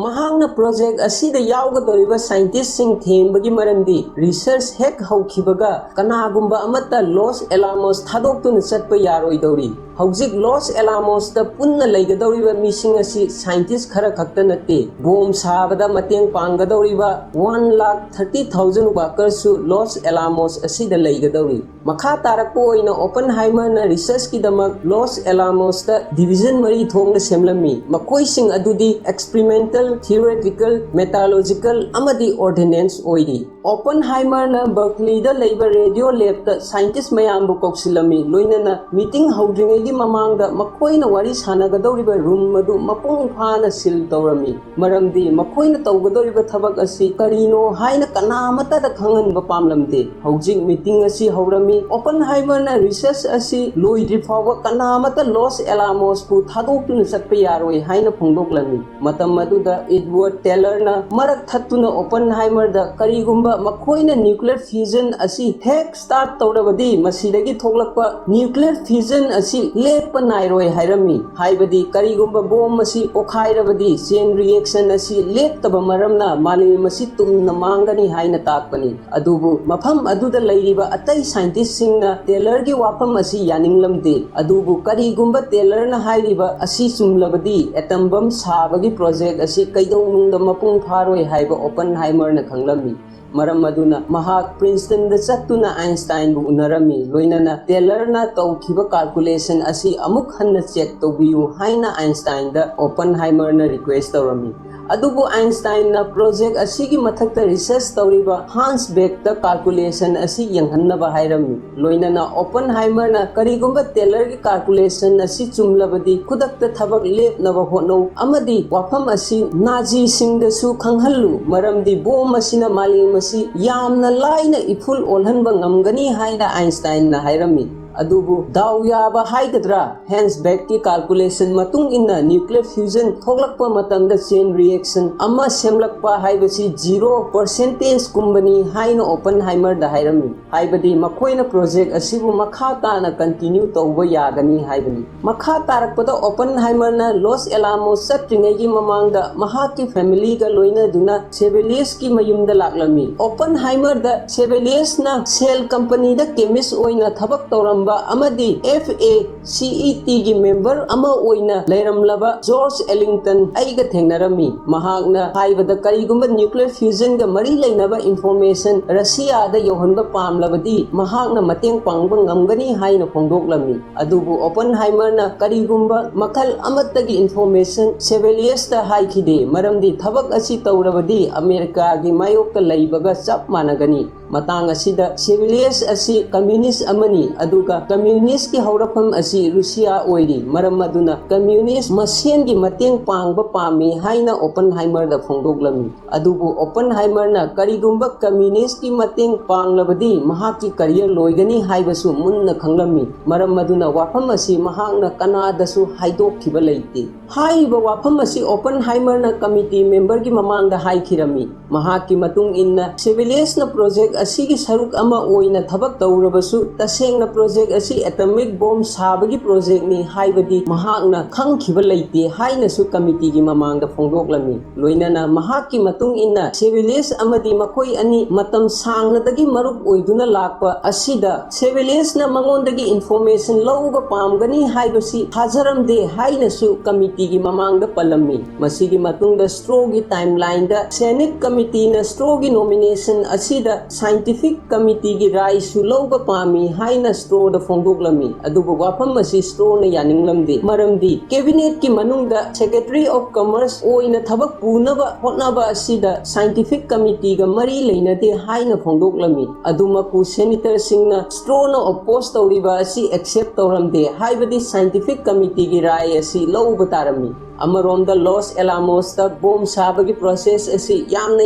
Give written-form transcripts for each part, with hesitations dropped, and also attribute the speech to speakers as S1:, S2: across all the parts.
S1: mahangna project asida yawgadoriba scientist sing thembagi maramdi research hek haukibaga kanagumba amata Los Alamos thadoktu chatpa yaroidori Hauzik Los Alamos da punna leigadoriba missing asi scientist khara khakta natte bomb sabada mateng panggadoriba 1,30,000 workers su Los Alamos asida leigadori makha tarakpo oina Oppenheimer na research ki damak Los Alamos da division mari thong na semlami makoi sing adudi experimental theoretical metallurgical amadi ordnance oiri Oppenheimer na Berkeley da leiba radio lab ta scientist mayam bu koksilami loinana meeting houdringai mamangda makoina wari sanagadoriba room madu mapung phana sil tawrami maramdi makoina tawgadoriba thabak asi karino haina kanamata da khangan ba pamlamde haujing meeting asi haurami Oppenheimer na research asi loidri phawa kanamata Los Alamos pu thadoktu satpa yaroi haina phongdoklami matam maduda Edward Teller na marak thattuna Oppenheimer da karigumba makoina nuclear fission asi hek start tawrabadi masidagi thoklakpa nuclear fission asi lepa nairoi hairami haibadi karigumba bom asi okhairabadi chain reaction asi leptaba maramna mali masi tumna mangani haina takpani adubu mafam aduda leiriba atai scientist singna Taylor gi wafam asi yaninglamde adubu karigumba Taylor na hairiba asi sumlabadi atom bomb sabagi project asi kaidongmungda mapung pharoi haiba Oppenheimer na khanglami maram maduna mahak Princeton da chattuna Einstein bu unarami loinana Taylor na tawkhiba calculation asi amuk hanna check tawbiyu haina Einstein da Oppenheimer na request tawrami adubu Einstein na project asigi mathakta research tawriba Hans Beck da calculation asi yanghannaba hairami loinana Oppenheimer na karigumba Taylor gi calculation asi chumlabadi khudakta thabak lepnaba honau amadi wafam asi Nazi singda su khanghallu maramdi bom asina mali masi yamna laina iful olhanba ngamgani haina Einstein na hairami adubu daw yaba haigadra Hans Beck ki calculation matung inna nuclear fusion thoklakpa matamda chain reaction ama semlakpa haibasi 0% kumbani haina Oppenheimer da hairami haibadi makoina project asibu makha tana continue tawba yagani haibani makha tarakpada Oppenheimer na Los Alamos satringai gi mamangda mahaki family ga loina duna Chevaliers ki mayumda laklami Oppenheimer da Chevaliers na Shell company da chemist oina thabak tawram amadi FACET gi member ama oina leiramlaba George Ellington aiga thengnarami mahakna haibada karigumba nuclear fusion ga mari leinaba information Russia da yohanba pamlabadi mahakna mateng pangba ngamgani haina phongdoklami adubu Oppenheimer na karigumba makal amattagi information Chevaliers da haikhide maramdi thabak asi tawrabadi America gi mayokta leibaga chap managani matang asida Chevaliers asi communist amani aduga communist ki haurafam asi Russia oiri maram maduna communist masen gi mateng pangba pami haina Oppenheimer da phongdoklami adubu Oppenheimer na karigumba communist ki mateng panglabadi mahaki career loigani haibasu munna khanglami maram maduna wafam asi mahakna kanada su haidok khiba leite haiba wafam asi Oppenheimer na committee member gi mamangda haikhirami mahaki matung inna Chevaliers na project asigi saruk ama oina thabak tawrabasu tasengna project asi atomic bomb sabagi project ni haibadi mahakna khangkhiba leite haina su committee gi mamangda phongdoklami loinana mahaki matung inna Chevaliers amadi makoi ani matam sangnadagi marup oiduna lakpa asida Chevaliers na mangondagi information lawga pamgani haibasi hajaramde haina su committee gi mamangda palami masigi matungda straw gi timeline da Senate committee na straw gi nomination asida scientific committee gi rai su lawga pami haina straw da phongdoklami adubu wafam asi straw na yaninglamde maramdi cabinet ki manungda secretary of commerce oina thabak punaba hotnaba asida scientific committee ga mari leinade haina phongdoklami adumaku senator singna straw na oppose tawriba asi accept tawramde haibadi scientific committee gi rai asi lawba tarami amaronda Los Alamos ta bomb sabagi process asi yangna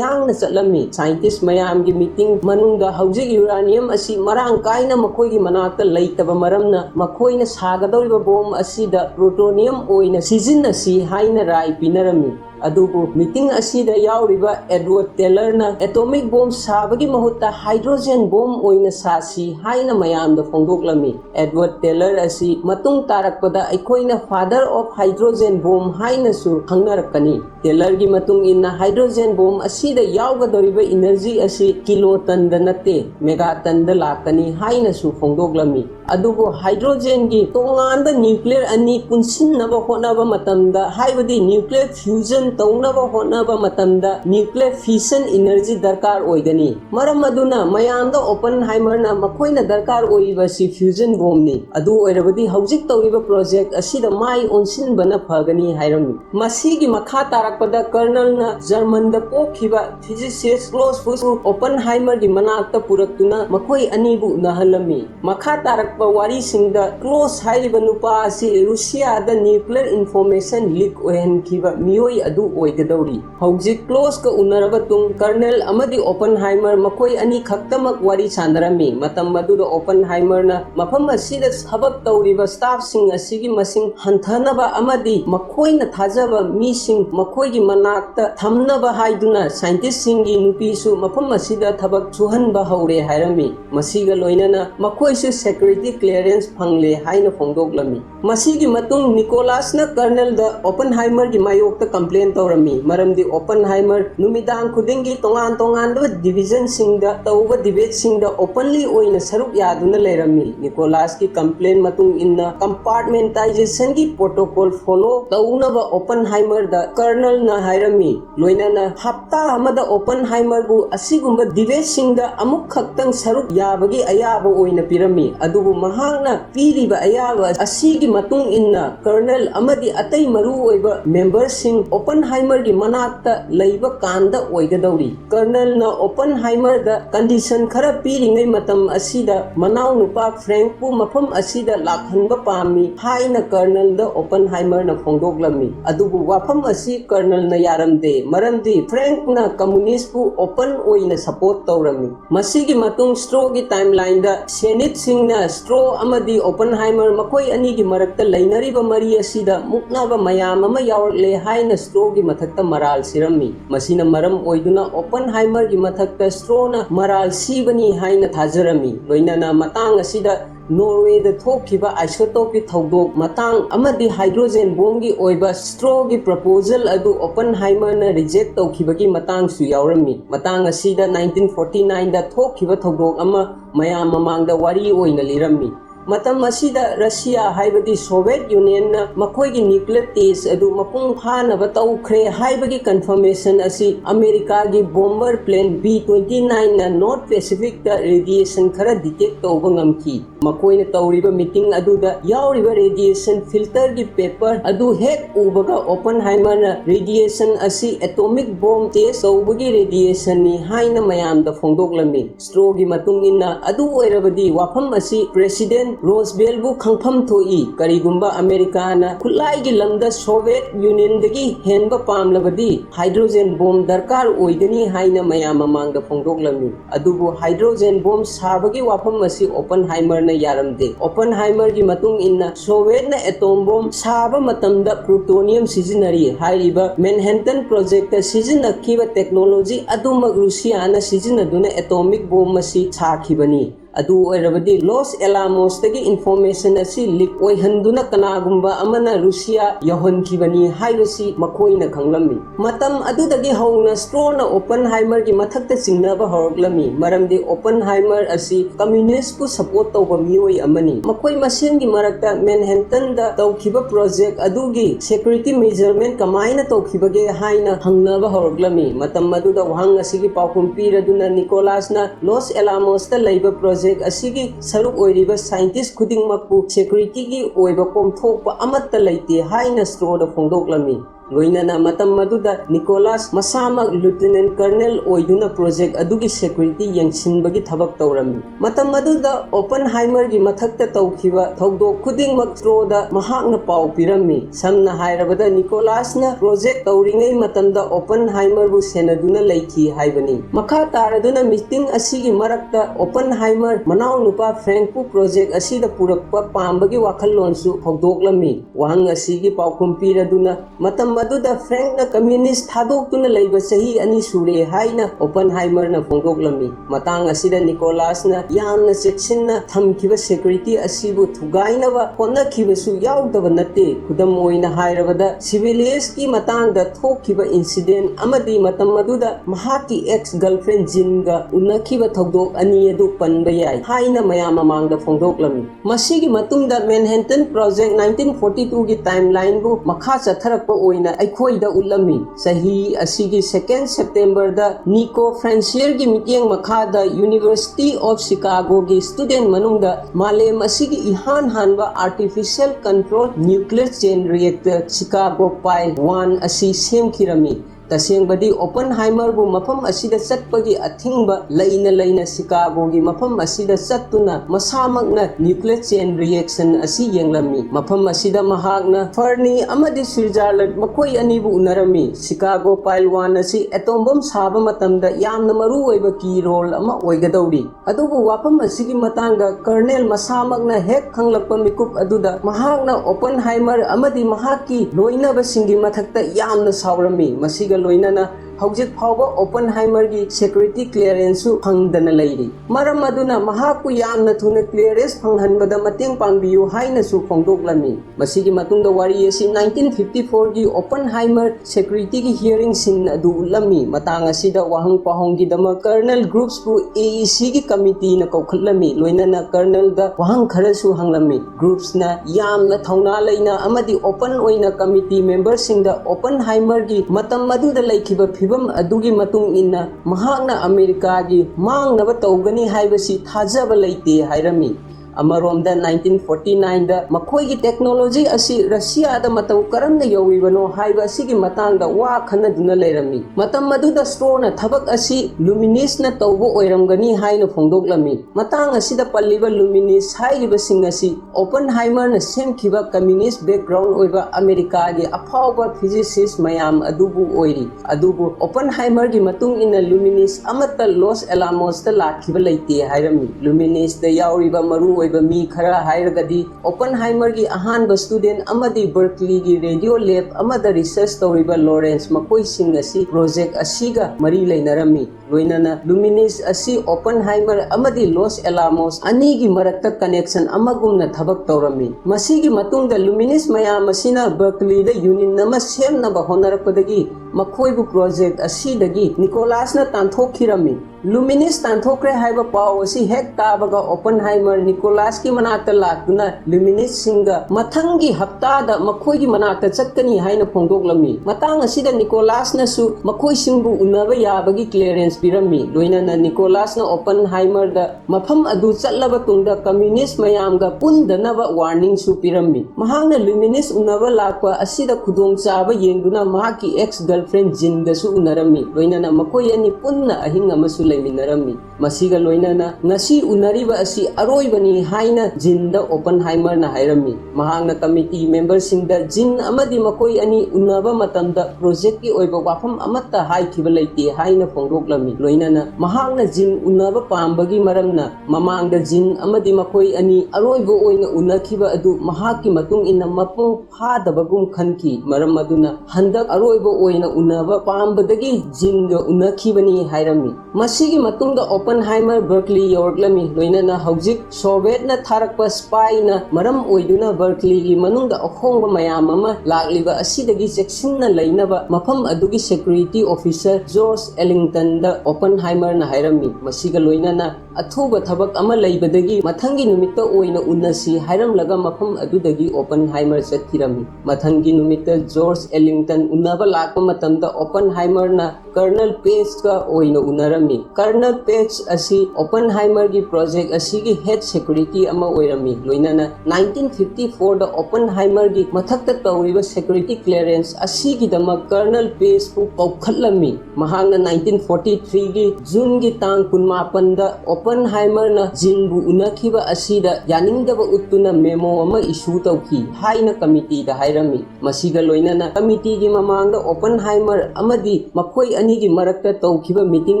S1: chatlami scientist mayam gi meeting manungda haujik uranium asi marang kaina makoi gi manakta leitaba maramna makoina sagadoriba bomb asi da plutonium oina sizin asi haina rai pinarami अदुबु meeting असीदा याउरिबा Edward टेलरना atomic bomb साबगी महुत्ता hydrogen bomb ओइना सासी हाइना मयामदा फोंदोक्लमी एडवर्ड टेलर असी मतुंग तारकपदा अखोइना फादर ऑफ हाइड्रोजन बॉम्ब हाइनासु खंगनरकनी टेलर की मतुंग इन्ना हाइड्रोजन बॉम्ब असीदा याउगदोरिबा एनर्जी असी किलोटन द नते मेगाटन द लाकनी हाइनासु फोंदोक्लमी अदुबु हाइड्रोजन की तोंगान न्यूक्लियर अनी पुनसिन्नबा होनाबा मतमदा हाइबदी न्यूक्लियर फ्यूजन तौनबा होनाबा मतमदा न्यूक्लियर फिशन एनर्जी दरकार ओइगनी मरम अदुना मयामदा ओपनहाइमरना मखोइना दरकार ओइबसी फ्यूजन बॉम्बनी अदु ओइरबदी हौजिक तौरिबा प्रोजेक्ट असिदा माइ ओनसिनबना फगनी हाइरमी मसीगी मखा तारकपदा कर्नलना जर्मनदा पोखिबा फिजिसिस्ट क्लोज ओपनहाइमर की मनाक्ता पुरक्तुना मखोइ अनीबु नहलमी मखा तारक वारी सिंगदा क्लोज हाइरिबा नुपा असि रूसियादा न्यूक्लियर इन्फॉर्मेशन लीक ओहनखिबा मियोई अदु ओइगदौरी हौजिक क्लोज का उनरबा तुंग कर्नल अमदी ओपनहाइमर मखोइ अनी खक्तमक वारी सानरमी मतम मदुदा ओपनहाइमरना मफम असिदा सबक तौरिबा स्टाफ सिंग असिगी मसिंग हंथनबा अमदी मखोइना थाजबा मीसिंग मखोइगी मनाक्ता थमनबा हाइदुना साइंटिस्ट सिंगी नुपीसु मफम असिदा थबक सुहनबा हौरे हाइरमी मसिगा लोइनना मखोइसु सेक्रेटरी क्लियरेंस फंगले हाइना फोंदोक्लमी मसीगी मतुंग निकोलासना कर्नल द ओपनहाइमर की मायोक्ता कंप्लेन तौरमी मरमदी ओपनहाइमर नुमिदांग खुदिंगी तोंगान तोंगान डिवीजन सिंगदा तौबा डिबेट सिंगदा ओपनली ओइना सरुक यादुना लेरमी निकोलास की कंप्लेन मतुंग इन्ना कंपार्टमेंटाइजेशन की protocol follow तौनबा Oppenheimer the colonel ना हाइरमी लोइनाना हप्ता अमदा ओपनहाइमर बु असिगुंबा डिबेट सिंगदा अमुक खक्तंग सरुक याबगी अयाबा ओइना पिरमी अदुबु महांगना पीरिबा अयाबा असिगी मतुंग इन्ना कर्नल अमदी अतई मरु ओइबा मेंबर सिंग ओपनहाइमर की मनाक्ता लैबा कांदा ओइगदौरी कर्नल ना ओपनहाइमर द कंडीशन खरा पीरिङै मतम असिदा मनाउ नुपा फ्रैंक पु मफम असिदा लाखनबा पामी हाइना कर्नल द ओपनहाइमर ना फोंदोक्लमी अदुबु वाफम असि कर्नल ना यारमदे मरमदी फ्रैंक ना कम्युनिस्ट पु ओपन ओइना सपोर्ट तौरमी मसिगी मतुंग स्ट्रो की टाइमलाइन द सेनेट सिंगना स्ट्रो अमदी ओपनहाइमर मखोइ अनी की मरक्ता लैनरिबा मरी असिदा मुक्नाबा मयाम अमा यावरले हाइना स्ट्रो की मथक्ता मराल सिरमी मसिना मरम ओइदुना ओपनहाइमर की मथक्ता स्ट्रोना मराल सीबनी हाइना थाजरमी लोइनाना मतांग असिदा नॉर्वे थोखिबा आइसोटोप की थौदोक मतंग अमदी हाइड्रोजन बॉम्ब की ओइबा स्ट्रो की प्रपोजल अदु ओपनहाइमर ना रिजेक्ट तौखिबगी मतंग सु यावरमी मतंग असिदा 1949 दा थोखिबा थौदोक अमा मयाम ममांगदा वारी ओइना लिरमी मतम असिदा रशिया हाइबदी सोवियत यूनियन ना मखोइगी न्यूक्लियर टेस्ट अदु मपुंग फानबा तौख्रे हाइबगी कंफर्मेशन असी अमेरिका की बॉम्बर प्लेन B-29 ना नॉर्थ पैसिफिक दा रेडिएशन खरा डिटेक्ट तौबा ngamki मखोइना तौरिबा मीटिंग अदुदा यावरिबा रेडिएशन फिल्टर की पेपर अदु हेक उबगा ओपनहाइमर ना रेडिएशन असी एटॉमिक बॉम्ब टेस्ट तौबगी रेडिएशन नि हाइना मयाम दा फोंदोक्लमी स्ट्रो की मतुंग इन्ना अदु ओइरबदी वाफम असी प्रेसिडेंट रोजबेल्बु खंगफम थोई करिगुंबा अमेरिका ना खुलाई की lambda Soviet union दगी हेनबा पामलबदी hydrogen bomb दरकार ओइगनी हाइना मयाम मांगदा फोंदोक्लमी अदुबु हाइड्रोजन बॉम्ब साबगी वाफम असी ओपनहाइमर ना यारमदे ओपनहाइमर की मतुंग इन्ना सोवियत ना एटॉम बॉम्ब साबा मतमदा प्लूटोनियम सिजिनरी हाइरिबा मैनहट्टन प्रोजेक्ट सिजिनखिबा टेक्नोलॉजी अदुमक रूसिया ना सिजिनदुना एटॉमिक बॉम्ब मसी साखिबनी अदु ओइरबदी लॉस एलामोस तगी इन्फॉर्मेशन असी लीक ओइहंदुना कनागुंबा अमना रूसिया यहोनखिबनी हाइबसी मखोइना खंगलमी मतम अदुदगी हौना स्ट्रोना ओपनहाइमर की मथक्ता चिंगनबा हौरगलमी मरमदि ओपनहाइमर असी कम्युनिस्ट को सपोर्ट तौबा मियोई अमनी मखोइ मसेन की मरक्ता मैनहट्टन दा तौखिबा प्रोजेक्ट अदुगी सिक्योरिटी मेजरमेंट कमाइना तौखिबगे हाइना हंगनबा हौरगलमी मतम अदुदा वहांग असिगी पाउकुम पीरदुना निकोलासना लॉस एलामोस ता लैबा प्रोजेक्ट असिगी सरुक ओइरिबा साइंटिस्ट खुदिंगमकपु सिक्योरिटी की ओइबा कोमथोकपा अमत्ता लैते हाइना स्ट्रोदा फोंदोक्लमी लोइनना मतम मदुदा निकोलास मसामक लेफ्टिनेंट कर्नल ओइदुना प्रोजेक्ट अदुगी सिक्योरिटी यंगसिनबगी थबक तौरमी मतम मदुदा ओपनहाइमर की मथक्ता तौखिबा थौदोक खुदिंगमक स्ट्रोदा महाकना पाउ पिरमी समना हाइरबदा निकोलासना प्रोजेक्ट तौरिङै मतमदा ओपनहाइमर बु सेनदुना लैखि हाइबनी मखा तारदुना मीटिंग असिगी मरक्ता ओपनहाइमर मनाउ नुपा फ्रैंकपु प्रोजेक्ट असिदा पुरक्पा पामबगी वाखल्लोनसु हौदोक्लमी वहांग असिगी पाउखुम पिरदुना मतम अदुदा फ्रैंकना कम्युनिस्ट थादोक्तुना लैबा सही अनि सुरे हाइना ओपनहाइमरना फोंदोक्लमी मतांग असिदा निकोलासना यामना चेक्सिनना थमखिबा सिक्युरिटी असिबु थुगाइनबा होनखिबसु याउदबा नते खुदम ओइना हाइरबदा सिविलियंसकी मतांगदा थोखिबा इंसिडेंट अमदी मतम मदुदा महाकी एक्स गर्लफ्रेंड जिनगा उनखिबा थौदोक अनि अदु पनबा याय हाइना मयाम ममांगदा फोंदोक्लमी मसिगी मतुंगदा मैनहट्टन प्रोजेक्ट 1942 की टाइमलाइन बु मखा चथरकपा ओइना अखोइदा उलमी सही असिगी 2 सेप्टेम्बर दा निको फ्रांसियर की मिटिंग मखादा यूनिवर्सिटी ऑफ शिकागो की स्टूडेंट मनुंगदा मालेम असिगी इहान हानबा artificial control nuclear chain reactor Chicago Pile 1 असि सेमखिरमी तसेंबदी ओपनहाइमर बु मफम असिदा चटपगी अथिंगबा लैना शिकागो की मफम असिदा चट्टुना मसामकना न्यूक्लियर चेन रिएक्शन असी येंगलमी मफम असिदा महागना फर्नी अमदी स्विट्जरलैंड मखोई अनिबु उनरमी शिकागो पाइल 1 असी एटॉम बम साबा मतमदा यामना मरु ओइबा की रोल अमा ओइगदौरी अदुबु वाफम असिगी मतांगा कर्नेल मसामकना हेक खंगलकपा मिकुप अदुदा महागना ओपनहाइमर अमदी महाकी लोइनबा सिंगी मथक्ता यामना सावरमी मसिगा लोइनना हौजिक फावबा ओपनहाइमर की सिक्योरिटी क्लियरेंस फंगदना लैरी मरम अदुना महाकु यामना थुना क्लियरेंस फंगहनबदा मतेंग पांगबियु हाइनसु फोंदोक्लमी मसिगी मतुंगदा वारी असि 1954 की ओपनहाइमर सिक्योरिटी की हियरिंग सिन अदु उलमी मतांग असिदा वाहंग पाहोंगी दमा कर्नल ग्रुप्स बु एईसी की कमिटी न कौखलमी लोइनना कर्नल दा वाहंग खरसु हंगलमी ग्रुप्स ना यामना थौना लैना अमदी ओपन ओइना कमिटी मेंबर सिंगदा ओपनहाइमर की मतम मदुदा लैखिबा फिबम अदुगी मतुंग इन्ना महागना अमेरिका की मांगनबा तौगनी हाइबसी थाजबा लैते हाइरमी अमरोमदा 1949 दा मखोई की टेक्नोलॉजी असी रशिया दा मतौ करमना यौइबनो हाइबा सिगी मतांगदा वा खनदुना लेरमी मतम मदुदा स्टोर न थबक असी लुमिनिस न तौबो ओइरमगनी हाइना फोंदोक्लमी मतांग असिदा पल्लिबा लुमिनिस हाइबा सिंग असी ओपनहाइमर न सेमखिबा कम्युनिस्ट बैकग्राउंड ओइबा अमेरिका की अफावबा फिजिसिस्ट मयाम अदुबु ओइरी अदुबु ओपनहाइमर की मतुंग इन लुमिनिस अमता लॉस एलामोस दा लाखिबा लैते हाइरमी लुमिनिस दा याउरिबा मरु मी खरा हाइरगदी ओपनहाइमर की अहानबा स्टूडेंट अमदी बर्कली की रेडियो लैब अमदा रिसर्च तौरिबा लॉरेंस मकोई सिंग असी प्रोजेक्ट असीगा मरी लेनरमी लोइनना लुमिनिस असी ओपनहाइमर अमदी लॉस एलामोस अनी की मरक्ता कनेक्शन अमगुमना थबक तौरमी मसीगी मतुंगदा लुमिनिस मयाम असिना बर्कली दा यूनियन नम सेमनबा होनरकपदगी मखोइबु प्रोजेक्ट असीदगी निकोलासना तांथोखिरमी लुमिनिस तांथोक्रे हाइबा पाव असी हेक ताबगा ओपनहाइमर निकोलास की मनाक्ता लाक्तुना लुमिनिस सिंगा मथंगी हप्तादा मखोइगी मनाक्ता चक्कनी हाइना फोंदोक्लमी मतांग असिदा निकोलासनसु मखोइ सिंबु उन्नबा याबगी क्लियरेंस पिरमी लोइनना निकोलासना ओपनहाइमर दा मफम अदु चल्लबा तुंगदा कम्युनिस्ट मयामगा पुंदनबा वार्निंग सु पिरमी महांगना लुमिनिस उन्नबा लाक्पा असिदा खुदोंग चाबा येंगदुना महाकी एक्स गर्लफ्रेंड जिनगसु उनरमी लोइनना मखोइ अनि पुन्ना अहिंग अमसु लेमिनरमी मसिगा लोइनना ngasi unariba asi aroibani haina jinda Oppenheimer ना हाइरमी महांगना कमिटी मेंबर सिंगदा जिन अमदी मकोई अनि उन्नबा मतमदा प्रोजेक्ट की ओइबा वाफम अमत्ता हाइखिबा लैते हाइना फोंदोक्लमी लोइनना महांगना जिन उन्नबा पामबगी मरमना ममांगदा जिन अमदी मकोई अनि अरोइबो ओइना उन्नखिबा अदु महाकी मतुंग इन्ना मपुंग फादबगुम खनकी मरम अदुना हंदक अरोइबो ओइना उन्नबा पामबदगी जिनगा उन्नखिबनी हाइरमी मसिगी मतुंगदा ओपनहाइमर बर्कली योरग्लमी लोइनना हौजिक सोवियत ना थारकपा स्पाई ना मरम ओइदुना बर्कली की मनुंगदा अखोंगबा मयाम अमा लाक्लिबा असिदगी चेक्सिनना लैनबा मफम अदुगी सिक्युरिटी ऑफिसर जॉर्ज एलिंगटन दा ओपनहाइमर ना हाइरमी मसिगा लोइनना अथुबा थबक अमा लैबदगी मथंगी नुमित्ता ओइना उन्नसी हाइरमलगा मफम अदुदगी ओपनहाइमर चथिरमी मथंगी नुमित्ता जॉर्ज एलिंगटन उन्नबा लाक्पा मतमदा ओपनहाइमर ना कर्नल पेज का ओइना उन्नरमी कर्नल पेज असी ओपनहाइमर की प्रोजेक्ट असी की हेड सिक्युरिटी अमा ओइरमी लोइनना 1954 दा ओपनहाइमर की मथक्ता तौरिबा सिक्युरिटी क्लियरेंस असी की दमक कर्नल पेज पु कौखलमी महांगना 1943 की जून की तांग 19 दा ओपनहाइमर ना जिनबु उनखिबा असीदा यानिंगदबा उत्तुना मेमो अमा इशू तौखी हाइना कमिटी दा हाइरमी मसिगा लोइनना कमिटी की ममांगदा ओपनहाइमर अमदी मखोई अनिगी मरक्ता तौखिबा मीटिंग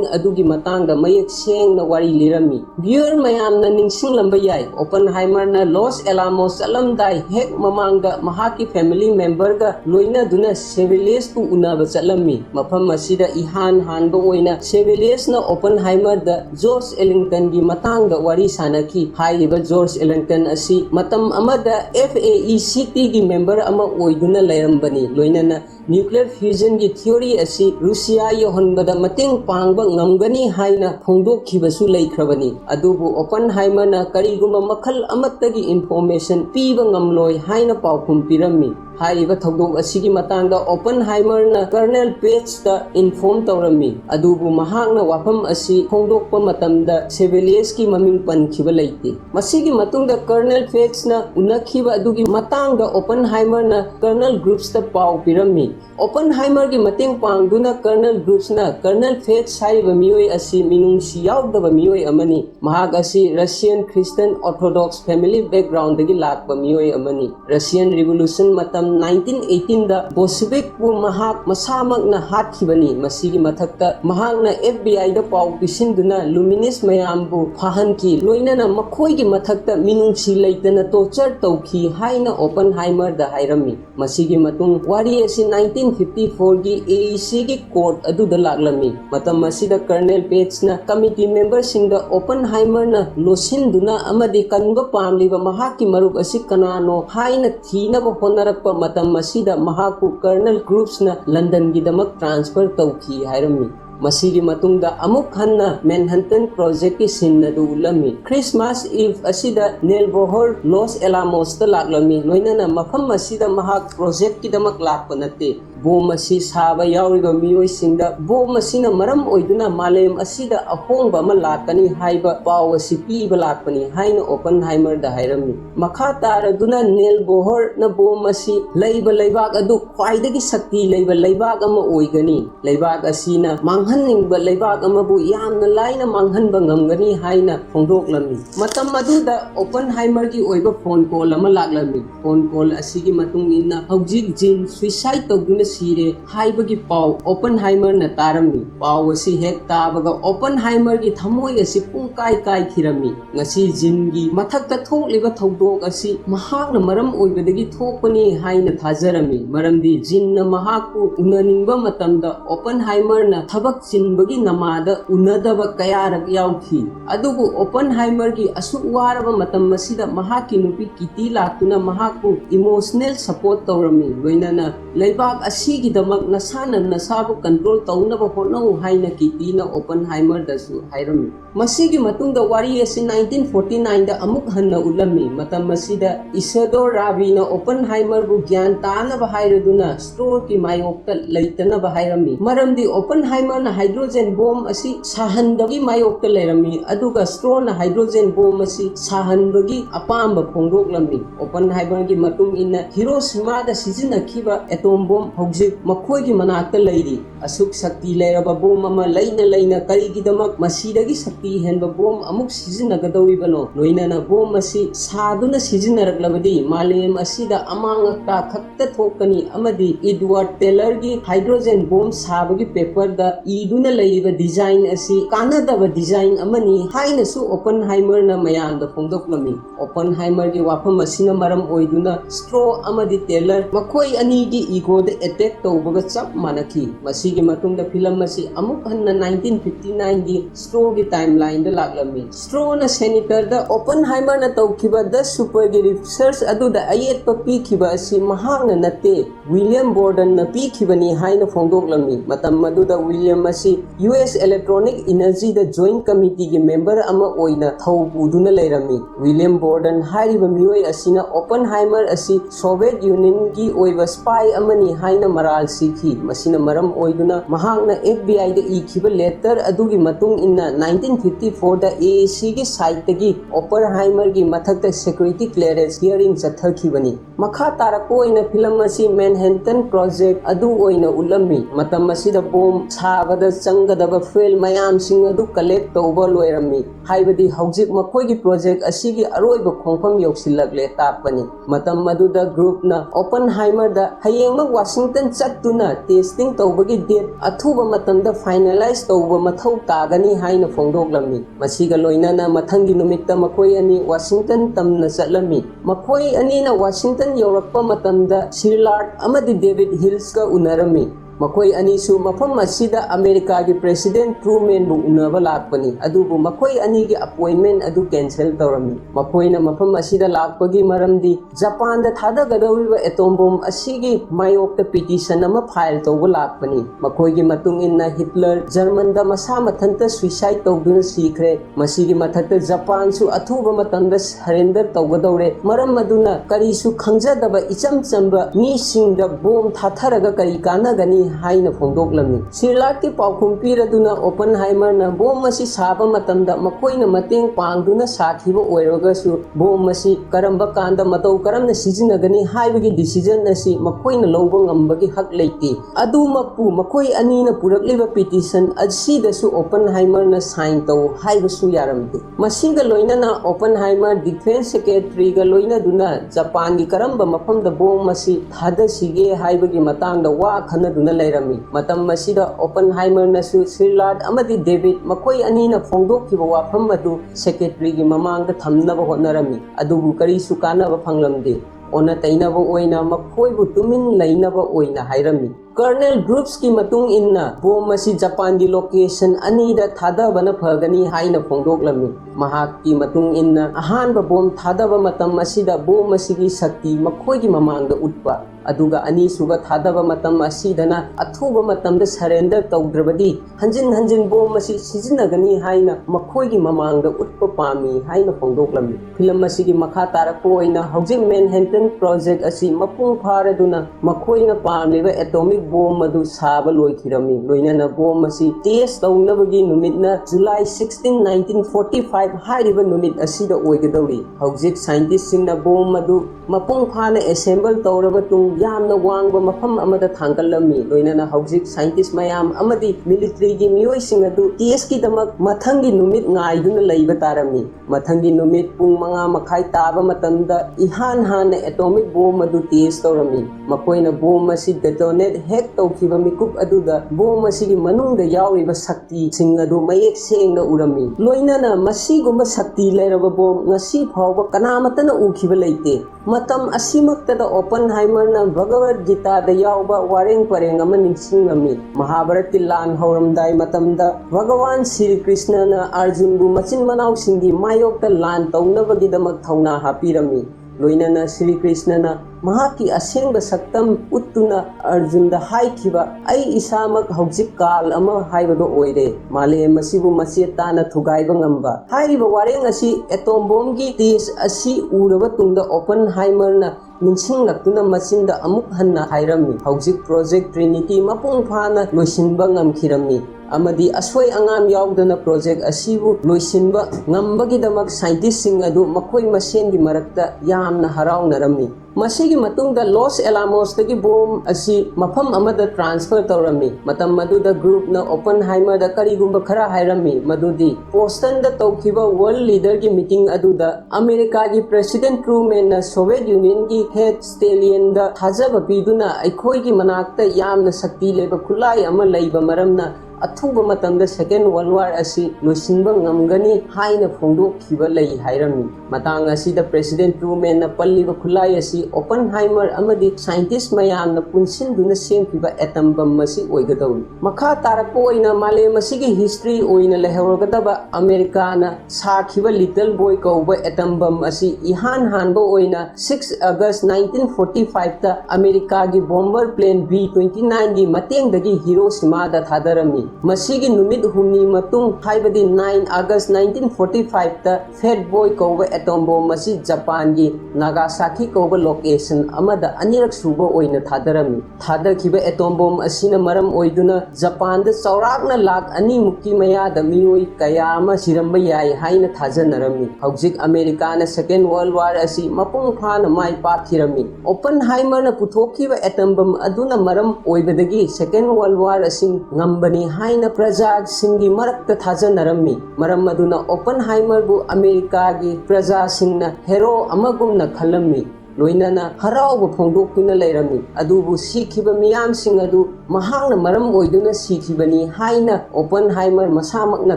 S1: अदुगी matangda mayek sengna wari lirami viewer mayamna ningsinglamba yai Oppenheimer na Los Alamos chalamdai hek mamangda mahaki family member ga loina duna Chevaliers pu unaba chalami mafam asida ihan hanba oina Chevaliers na Oppenheimer da George Ellington gi matangda wari sanaki haiba George Ellington asi matam amada FAECT gi member ama oiduna lairambani loina na nuclear fusion gi theory asi Russia yohonbada mateng pangba ngamgani haina phongdokhibasu leikrabani adubu Oppenheimer na kariguma makhal amattagi information piba ngamloi haina paukhum pirami haiba thodok asigi matangda Oppenheimer na Colonel Page da inform tawrami adubu mahakna wafam asi phongdokpa matamda Chevaliers ki maming pankhiba leite masigi matungda Colonel Page na unakhiba adugi matangda Oppenheimer na Colonel Groups da pau pirami Oppenheimer gi mateng pangduna Colonel Groups na Colonel Page haiba miyoi asi minungsi yaudaba miyoi amani mahak asi Russian Christian Orthodox family background dagi lakpa miyoi amani Russian Revolution matam 1918 da Bolshevik pu mahak masamak na hatkibani masigi mathakta mahak na FBI da pau pisinduna luminous mayambu phahanki loina na makhoi gi mathakta minungsi leitana torture tauki haina Oppenheimer da hairami masigi matung wari asi 1954 gi AEC gi court adu da laglami matam masida Colonel Page na committee member singda Oppenheimer na losinduna amadi kanba pamliba mahaki marup asi kanano haina thina ba honarakpa matam masida mahaku Colonel Groups na London gi damak transfer tauki hairami masigi matungda amuk hanna Manhattan project ki sinna du ulami Christmas Eve asida Neil Bohr Los Alamos ta laglami loina na mafam masida mahak project ki damak lakpa nate bom asi saba yauriga miyoi singda bom asina maram oiduna malem asida ahongba ma lakani haiba paw asi piba lakpani haina Oppenheimer da hairami makha taraduna Neil Bohr na bom asi leiba leibak adu khwaidagi sakti leiba leibak ama oigani leibak asina manghaningba leibak ama bu yamna laina manghanba ngamgani haina phongdoklami matam aduda Oppenheimer gi oiba phone call ama laklami phone call asigi matung inna haujik jin suicide togduna sire haibagi pau Oppenheimer na tarami pau asi hek tabaga Oppenheimer gi thamoi asi pungkai kai khirami ngasi jingi mathakta thokliba thodok asi mahakna maram oibadagi thokpani haina thajarami maramdi jinna mahaku unaningba matamda Oppenheimer na thabak chinbagi namada unadaba kayarak yauki adugu Oppenheimer gi asuk waraba matam masida mahaki nupi kiti latuna mahaku emotional support tawrami loinana leibak asigi damak nasana nasabu control taunaba honau haina kitina Oppenheimer dasu hairami masigi matungda wari asi 1949 da amuk hanna ulami matam masida Isidore Rabi na Oppenheimer bu gyan tanaba hairaduna store ki mayokta leitana ba hairami maramdi Oppenheimer na hydrogen bomb asi sahandagi mayokta leirami aduga store na hydrogen bomb asi sahandagi apamba phongdoklami Oppenheimer gi matung inna Hiroshima da sizinakhiba atom bomb hojik makhoi gi manakta leiri asuk sakti leiraba bomb ama leina karigidamak masidagi sakti henba bomb amuk sizinagadauribano loina na bomb asi saduna sizinaraklabadi malem asida amangakta khakta thokani amadi Edward Teller gi hydrogen bomb sabagi paper da iduna leiriba design asi kanadaba design amani haina su Oppenheimer na mayamda phongdoklami Oppenheimer gi wafam asina maram oiduna straw amadi Teller makhoi ani gi ego da attack tawbaga chap manaki masigi matungda film asi amuk hanna 1959 gi straw gi timeline da laglami straw na senator da Oppenheimer na tawkhiba da super gi research adu da ayet pa pikhiba asi mahakna natte William Borden na pikhibani haina phongdoklami matam madu da William asi US Electronic Energy da joint committee gi member ama oina thau buduna leirami William Borden hairiba miyoi asina Oppenheimer asi Soviet Union gi oiba spy amani haina maral sikhi masina maram oiduna mahakna FBI da ikhiba letter adugi matung inna 1954 da AEC gi site gi Oppenheimer gi mathakta security clearance hearing chathakhibani makha tarako ina film asi Manhattan project adu oina ulami matam asida bomb sabada changadaba fuel mayam sing adu collect tawba loirami haibadi haujik makhoi gi project asigi aroiba khongpham yoksilakle tapani matam maduda group na Oppenheimer da hayengma Washington Washington चत्तुना testing तौबगी date अथुबा मतमदा finalise तौबा मथौ तागनी हाइना फोंदोकलमी मसीगा लोइनाना मथंगी नुमित्ता मखोय अनि Washington तमना चटलमी मखोय अनीना Washington यौरक्पा मतमदा सिरलार्ड अमदी David hills का उनरमी मखोय अनीसु मफम असिदा America की president Trueman बु उनबा लाकपनी अदुबु मखोय अनी की अपॉइंटमेंट अदु कैंसिल तौरमी मखोयना मफम असिदा लाकपगी मरमदी जापान दा थादगदौरिबा एटॉम बॉम्ब असिगी मायोक्ता पिटिशन अमा फाइल तौबा लाकपनी मखोयगी मतुंग इन्ना हिटलर जर्मन दा मसा मथंता सुसाइड तौदुना सीखरे मसिगी मथक्ता जापान सु अथुबा मतंदा सरेंडर तौगदौरे मरम अदुना करीसु खंगजदबा इचम चंबा मीसिंगदा बॉम्ब थाथरगा करी कानागनी हाइना फोंदोकलमी सिरलार्ड की पाउखुम पीरदुना ओपनहाइमरना बॉम्ब असी साबा मतमदा मखोयना मतेंग पांगदुना साखिबा ओइरगसु बॉम्ब असी करंबा कांदा मतौ करमना सिजिनगनी हाइबगी डिसीजन असी मखोयना लौबा ngambagi हक लेति अदुमकु मखोय अनीना पुरकलिबा पिटिशन असिदसु ओपनहाइमरना साइन तौ हाइबसु यारमदे मसिगा लोइनाना ओपनहाइमर डिफेंस सेक्रेटरी गा लोइनादुना जापान की करंबा मफमदा बॉम्ब असी थादसिगे हाइबगी मतांगदा वा खनदुना लेरमी मतम मसिदा ओपनहाइमरनसु सिरलार्ड अमदी डेविड मखोय अनीना फोंदोकिबा वाफम अदु सेक्रेटरी की ममांगदा थमनबा होनरमी अदुबु करीसु कानबा फंगलमदे ओना तैनबा ओइना मखोयबु तुमिन लैनबा ओइना हाइरमी कर्नल ग्रुप्स की मतुंग इन्ना बॉम्ब असी जापान की लोकेशन अनीदा थादबना फगनी हाइना फोंदोकलमी महाक की मतुंग इन्ना अहानबा बॉम्ब थादबा मतम असिदा बॉम्ब असिगी शक्ति मखोयगी ममांगदा उट्पा अदुगा अनी सुबा थादबा मतम असिदना अथुबा मतमदा सरेंडर तौद्रबदी हंजिन हंजिन बॉम्ब असी सिजिनगनी हाइना मखोयगी ममांगदा उट्पा पामी हाइना फोंदोकलमी फिल्म असिगी मखा तारकपा ओइना हौजिक मैनहट्टन प्रोजेक्ट असी मपुंग फारदुना मखोयना पामलिबा एटॉमिक बॉम्ब अदु साबा लोइखिरमी लोइनाना बॉम्ब असी टेस्ट तौनबगी नुमितना जुलाई 16 1945 हाइरिबा नुमित असिदा ओइगदौरी हौजिक साइंटिस्ट सिंगना बॉम्ब अदु मपुंग फाना असेंबल तौरबा तुंग यामना वांगबा मफम अमदा थांगलमी लोइनाना हौजिक साइंटिस्ट मयाम अमदी मिलिटरी की मियोइसिंग अदु टेस्ट की दमक मथंगी नुमित ngaiduna leiba tarami मथंगी नुमित पुंग मंगा मखाई ताबा मतंदा इहान हान एटॉमिक बॉम्ब अदु टेस्ट तौरमी मकोइना बॉम्ब असी डेटोनेट हेक तौखिबा मिकुप अदुदा बॉम्ब असिगी मनुंगदा यावरिबा शक्ति सिंग अदु मयेक सेंगना उरमी लोइनाना मसिगुम्बा शक्ति लेरबा बॉम्ब ngasi फावबा कनामतना उखिबा लेते मतम असिमक्तदा ओपनहाइमरना भगवद गीता दा यावबा वारेंग परेंग अमा निंगसिंगमी महाभारत की लान हौरमदाई मतमदा भगवान श्री कृष्णना अर्जुनबु मचिन मनाव सिंगी मायोक्ता लान तौनबगिदमक थौना हापिरमी लोइनाना श्री कृष्णना महाकी असेंग सक्तम उत्तुना अर्जुन हाइखिबा ऐ इसामक हौजिक काल अमा हाइबदो ओइरे माले मसिबु मसे ताना थुगाइबा ngamba हाइरिबा वारेंग असी एटॉम बॉम्ब की टेस्ट असी उरबा तुंगदा ओपनहाइमरना निंसिंगलक्तुना मचिंदा अमुक हन्ना हाइरमी हौजिक प्रोजेक्ट ट्रिनिटी मपुंग फाना लोइसिनबा ngamkhirami अमदी असोय अंगाम यावदना प्रोजेक्ट असिबु लोइसिनबा ngambagidamक साइंटिस्ट सिंग अदु मखोय मसेनगी मरक्ता यामना हराउनरमी मसिगी मतुंगदा लॉस एलामोस तगी बॉम्ब असी मफम अमदा ट्रांसफर तौरमी मतम मदुदा ग्रुप न ओपनहाइमर दा करीगुंबा खरा हाइरमी मदुदी पोस्टन दा तौखिबा वर्ल्ड लीडर की मीटिंग अदुदा अमेरिका की प्रेसिडेंट ट्रूमैन न सोवियत यूनियन की हेड स्टेलियन दा थाजबा पीदुना अखोय की मनाक्ता यामना शक्ति लेबा खुलाई अमा लैबा मरमना अथुबा मतंदा सेकेंड वर्ल्ड वार असी लोइसिनबा ngамgani हाइना फोंदोखिबा लई हाइरमी मतांग असिदा प्रेसिडेंट ट्रूमैन न पल्लिबा खुलाई असी ओपनहाइमर अमदी साइंटिस्ट मयाम न पुनसिनदुना सेमखिबा एटम बम मसी ओइगदौरी मखा तारकपा ओइना मालेम मसिगी हिस्ट्री ओइना लेहरगदबा अमेरिकाना साखिबा लिटिल बॉय कौबा एटम बम असी इहान हानबा ओइना 6 अगस्त 1945 ता अमेरिका की बॉम्बर प्लेन B-29 की मतेंगदगी हिरोशिमा दा थादरमी मसीगी नुमित हुमनी मतुंग हाइबदी 9 अगस्त 1945 ता फेट बॉय कौबा एटॉम बॉम्ब मसी जापान की नागासाकी कौबा लोकेशन अमदा अनिरक सुबा ओइना थादरमी थादखिबा एटॉम बॉम्ब असिना मरम ओइदुना जापान दा चौराकना लाख अनि मुक्की मयादा मियोई कया अमा सिरंबा याई हाइना थाजनरमी हौजिक अमेरिकाना सेकेंड वर्ल्ड वार असी मपुंग फाना माइ पाखिरमी ओपनहाइमर न पुथोखिबा एटॉम बम अदुना मरम ओइबदगी सेकेंड वर्ल्ड वार असी ngambani हाइना प्रजा सिंगी मरक्ता थाजनरमी मरम अदुना ओपनहाइमर बु अमेरिका की प्रजा सिंगना हेरो अमगुमना खलमी loinana harauba phongdoktuna leirami adubu sikhiba miyamsing adu mahangna maram oiduna sikhibani haina Oppenheimer masamakna